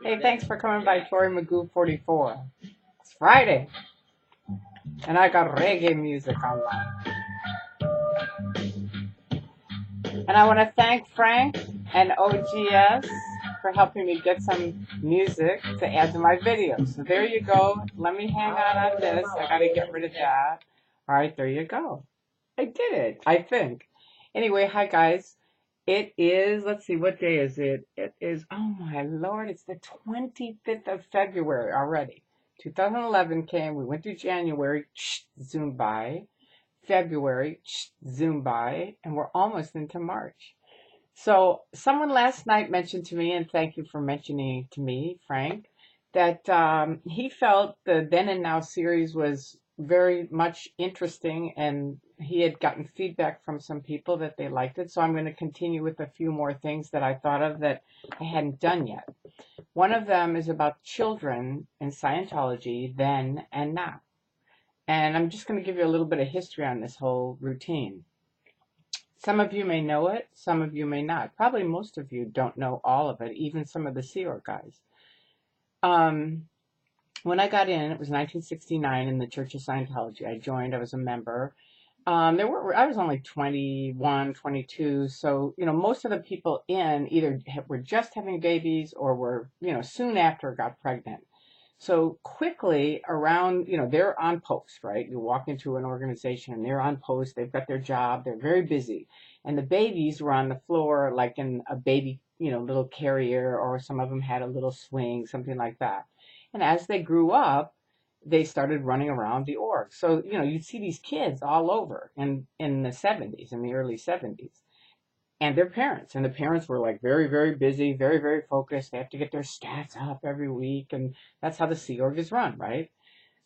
Hey, thanks for coming by, Tori Magoo 44. It's Friday, and I got reggae music online. And I want to thank Frank and OGS for helping me get some music to add to my videos. So there you go. Let me hang on this. I got to get rid of that. All right, there you go. I did it, I think. Anyway, hi guys. It is, let's see, what day is it? It is, oh my Lord, it's the 25th of February already. 2011 came, we went through January, zoomed by. February, zoomed by, and we're almost into March. So someone last night mentioned to me, and thank you for mentioning to me, Frank, that he felt the Then and Now series was very much interesting, and he had gotten feedback from some people that they liked it. So I'm going to continue with a few more things that I thought of that I hadn't done yet. One of them is about children in Scientology, then and now. And I'm just going to give you a little bit of history on this whole routine. Some of you may know it, some of you may not. Probably most of you don't know all of it, even some of the Sea Org guys. When I got in, it was 1969 in the Church of Scientology. I joined, I was a member. I was only 21, 22, so, most of the people in either were just having babies or were, soon after got pregnant. So quickly around, they're on post, right? You walk into an organization and they're on post, they've got their job, they're very busy. And the babies were on the floor like in a baby, little carrier, or some of them had a little swing, something like that. And as they grew up, they started running around the org. So, you'd see these kids all over in the 70s, in the early 70s. And their parents. And the parents were like very, very busy, very, very focused. They have to get their stats up every week. And that's how the Sea Org is run, right?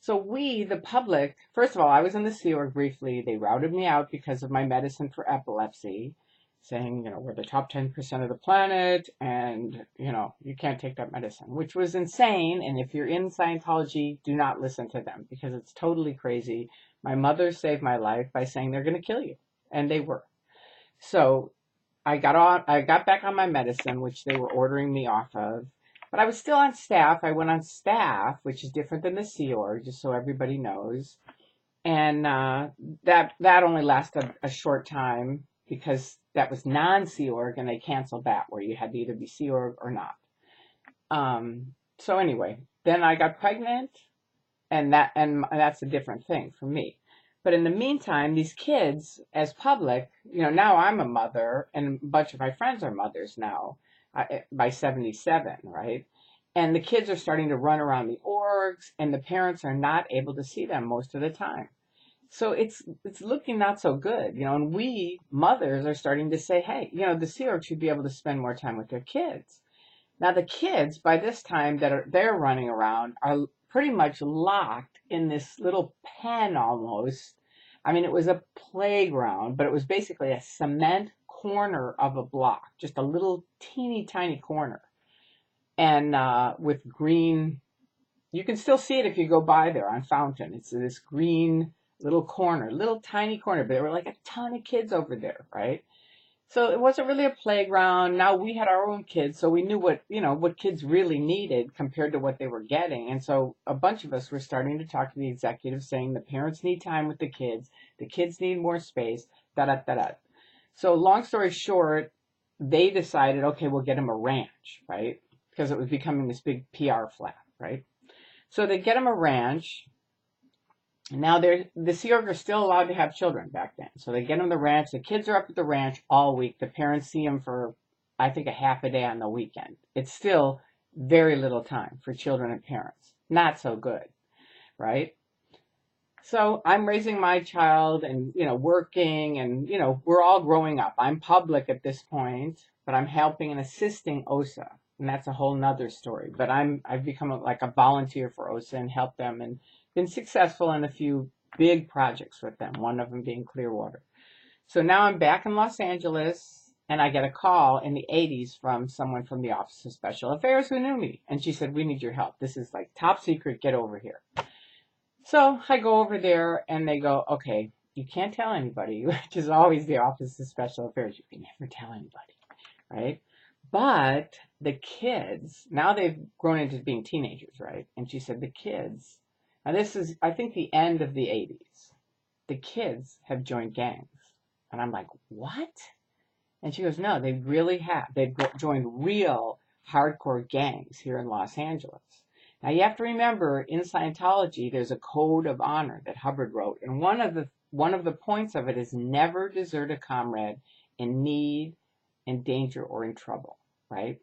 So we, the public, first of all, I was in the Sea Org briefly. They routed me out because of my medicine for epilepsy, saying, we're the top 10% of the planet and, you can't take that medicine, which was insane. And if you're in Scientology, do not listen to them because it's totally crazy. My mother saved my life by saying they're going to kill you. And they were. So I got back on my medicine, which they were ordering me off of, but I was still on staff. I went on staff, which is different than the Sea Org, just so everybody knows. And that only lasted a short time because that was non-Sea Org, and they canceled that, where you had to either be Sea Org or not. So anyway, then I got pregnant, and that's a different thing for me. But in the meantime, these kids, as public, now I'm a mother, and a bunch of my friends are mothers now, by 77, right? And the kids are starting to run around the orgs, and the parents are not able to see them most of the time. So it's looking not so good, and we mothers are starting to say, hey, the Sea Org should be able to spend more time with their kids. Now the kids, by this time they're running around, are pretty much locked in this little pen almost. I mean, it was a playground, but it was basically a cement corner of a block, just a little teeny tiny corner. And with green, you can still see it if you go by there on Fountain. It's this green little corner, little tiny corner, but there were like a ton of kids over there, right? So it wasn't really a playground. Now we had our own kids, so we knew what kids really needed compared to what they were getting. And so a bunch of us were starting to talk to the executives saying the parents need time with the kids need more space, da-da-da-da. So long story short, they decided, okay, we'll get them a ranch, right? Because it was becoming this big PR flap, right? So they get them a ranch. Now the Sea Org are still allowed to have children back then. So they get them the ranch. The kids are up at the ranch all week. The parents see them for, I think, a half a day on the weekend. It's still very little time for children and parents. Not so good, right? So I'm raising my child and, working and, we're all growing up. I'm public at this point, but I'm helping and assisting OSA. And that's a whole nother story. But I've become like a volunteer for OSA and helped them and been successful in a few big projects with them, one of them being Clearwater. So now I'm back in Los Angeles, and I get a call in the 80s from someone from the Office of Special Affairs who knew me. And she said, we need your help. This is like top secret. Get over here. So I go over there, and they go, okay, you can't tell anybody, which is always the Office of Special Affairs. You can never tell anybody, right? But the kids, now they've grown into being teenagers, right? And she said the kids, now this is, I think, the end of the 80s. The kids have joined gangs. And I'm like, what? And she goes, no, they really have. They've joined real hardcore gangs here in Los Angeles. Now you have to remember, in Scientology, there's a code of honor that Hubbard wrote, and one of the points of it is never desert a comrade in need, in danger, or in trouble. Right?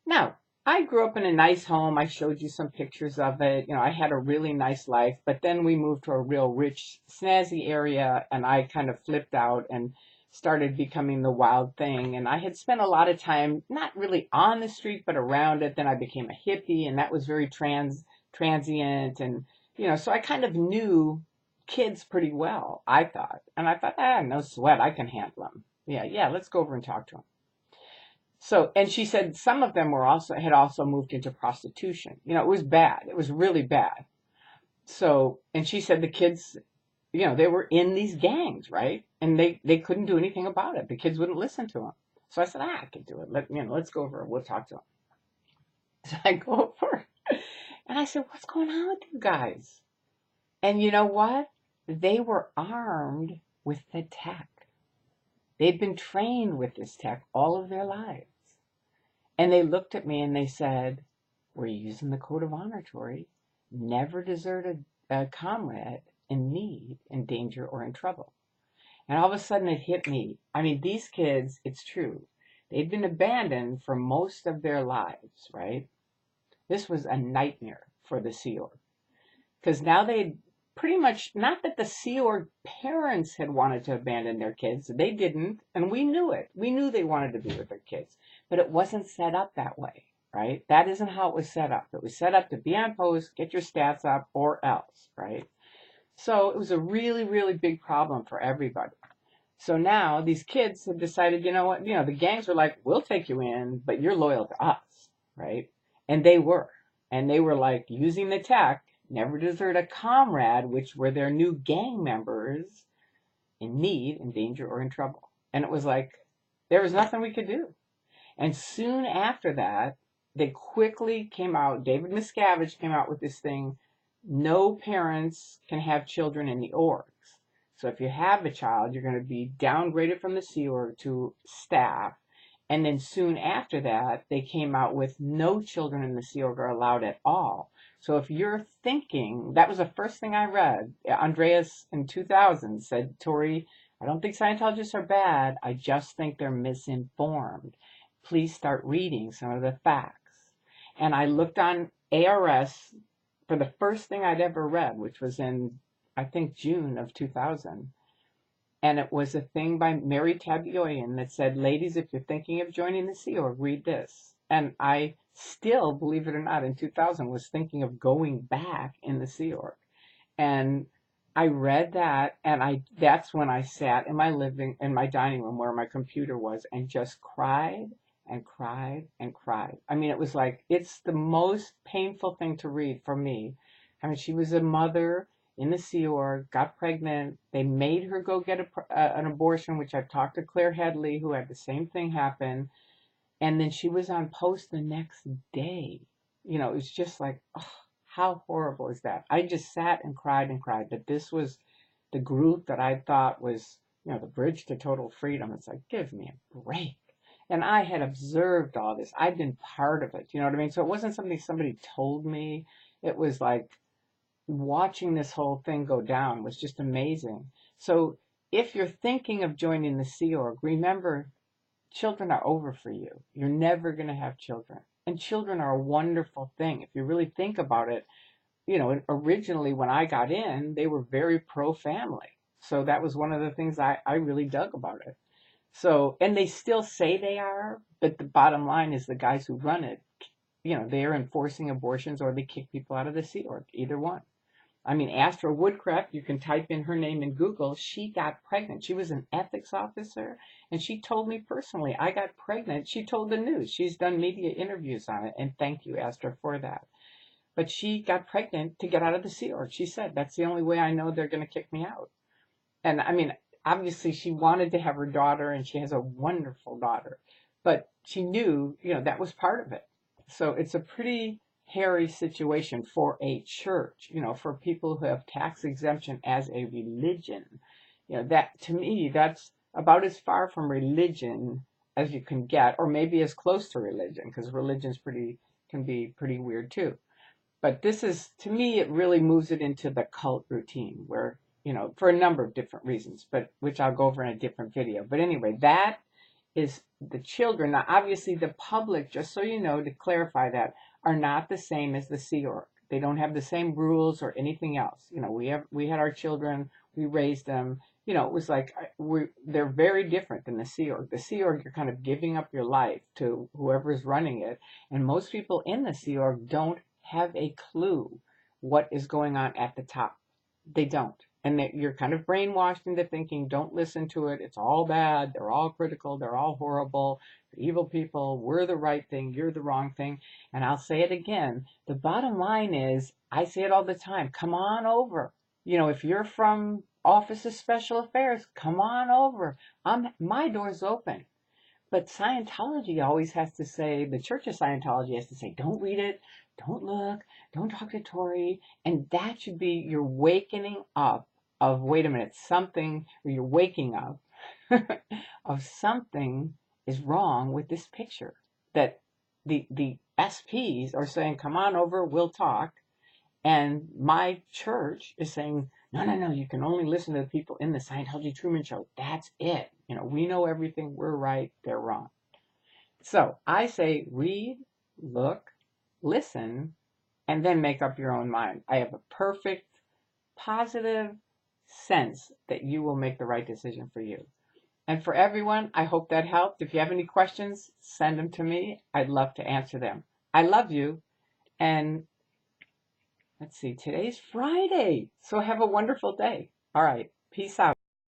Now, I grew up in a nice home. I showed you some pictures of it. I had a really nice life, but then we moved to a real rich, snazzy area, and I kind of flipped out and started becoming the wild thing. And I had spent a lot of time, not really on the street, but around it. Then I became a hippie, and that was very transient. And, so I kind of knew kids pretty well, I thought. And I thought, no sweat, I can handle them. Yeah, let's go over and talk to them. So, and she said some of them had also moved into prostitution. It was bad. It was really bad. So, and she said the kids, they were in these gangs, right? And they couldn't do anything about it. The kids wouldn't listen to them. So I said, I can do it. Let's go over. We'll talk to them. So I go over and I said, what's going on with you guys? And you know what? They were armed with the tech. They'd been trained with this tech all of their lives. And they looked at me and they said, we're using the code of honor, Tori. Never desert a comrade in need, in danger, or in trouble. And all of a sudden it hit me. I mean, these kids, it's true. They'd been abandoned for most of their lives, right? This was a nightmare for the Sea Org. Because now they'd pretty much, not that the Sea Org parents had wanted to abandon their kids. They didn't, and we knew it. We knew they wanted to be with their kids. But it wasn't set up that way, right? That isn't how it was set up. It was set up to be on post, get your stats up, or else, right? So it was a really, really big problem for everybody. So now these kids have decided, you know what? The gangs were like, we'll take you in, but you're loyal to us, right? And they were. And they were like using the tech, never desert a comrade, which were their new gang members in need, in danger, or in trouble. And it was like, there was nothing we could do. And soon after that, they quickly came out, David Miscavige came out with this thing, no parents can have children in the orgs. So if you have a child, you're going to be downgraded from the Sea Org to staff. And then soon after that, they came out with no children in the Sea Org are allowed at all. So if you're thinking, that was the first thing I read. Andreas in 2000 said, Tori, I don't think Scientologists are bad. I just think they're misinformed. Please start reading some of the facts. And I looked on ARS for the first thing I'd ever read, which was in, I think, June of 2000. And it was a thing by Mary Tabuyan that said, ladies, if you're thinking of joining the Sea Org, read this. And I still, believe it or not, in 2000 was thinking of going back in the Sea Org. And I read that, and that's when I sat in my dining room where my computer was, and just cried and cried and cried. I mean, it was like, it's the most painful thing to read for me. I mean, she was a mother in the Sea Org, got pregnant. They made her go get an abortion, which I've talked to Claire Headley, who had the same thing happen. And then she was on post the next day. It was just like, oh, how horrible is that? I just sat and cried, that this was the group that I thought was, the bridge to total freedom. It's like, give me a break. And I had observed all this. I'd been part of it. You know what I mean? So it wasn't something somebody told me. It was like watching this whole thing go down was just amazing. So if you're thinking of joining the Sea Org, remember, children are over for you. You're never going to have children. And children are a wonderful thing. If you really think about it, originally when I got in, they were very pro-family. So that was one of the things I really dug about it. So, and they still say they are, but the bottom line is the guys who run it, they're enforcing abortions or they kick people out of the Sea Org, either one. I mean, Astra Woodcraft, you can type in her name in Google. She got pregnant. She was an ethics officer, and she told me personally, I got pregnant. She told the news. She's done media interviews on it, and thank you, Astra, for that. But she got pregnant to get out of the Sea Org. She said, that's the only way I know they're going to kick me out. And I mean, obviously she wanted to have her daughter, and she has a wonderful daughter. but she knew, that was part of it. So it's a pretty hairy situation for a church, for people who have tax exemption as a religion. That to me, that's about as far from religion as you can get, or maybe as close to religion, because religion's can be pretty weird too. But this is, to me, it really moves it into the cult routine where, for a number of different reasons, but which I'll go over in a different video. But anyway, that is the children. Now, obviously, the public, just so you know, to clarify that, are not the same as the Sea Org. They don't have the same rules or anything else. We had our children, we raised them. It was like they're very different than the Sea Org. The Sea Org, you're kind of giving up your life to whoever's running it, and most people in the Sea Org don't have a clue what is going on at the top. They don't. And you're kind of brainwashed into thinking, don't listen to it. It's all bad. They're all critical. They're all horrible. They're evil people. We're the right thing. You're the wrong thing. And I'll say it again. The bottom line is, I say it all the time. Come on over. If you're from Office of Special Affairs, come on over. My door's open. But Scientology always has to say, the Church of Scientology has to say, don't read it, don't look, don't talk to Tori. And that should be your wakening up of, wait a minute, something, or you're waking up of something is wrong with this picture. That the SPs are saying, come on over, we'll talk. And my church is saying, no, you can only listen to the people in the Scientology Truman Show. That's it. We know everything. We're right. They're wrong. So I say read, look, listen, and then make up your own mind. I have a perfect, positive sense that you will make the right decision for you. And for everyone, I hope that helped. If you have any questions, send them to me. I'd love to answer them. I love you. And let's see, today's Friday. So have a wonderful day. All right. Peace out.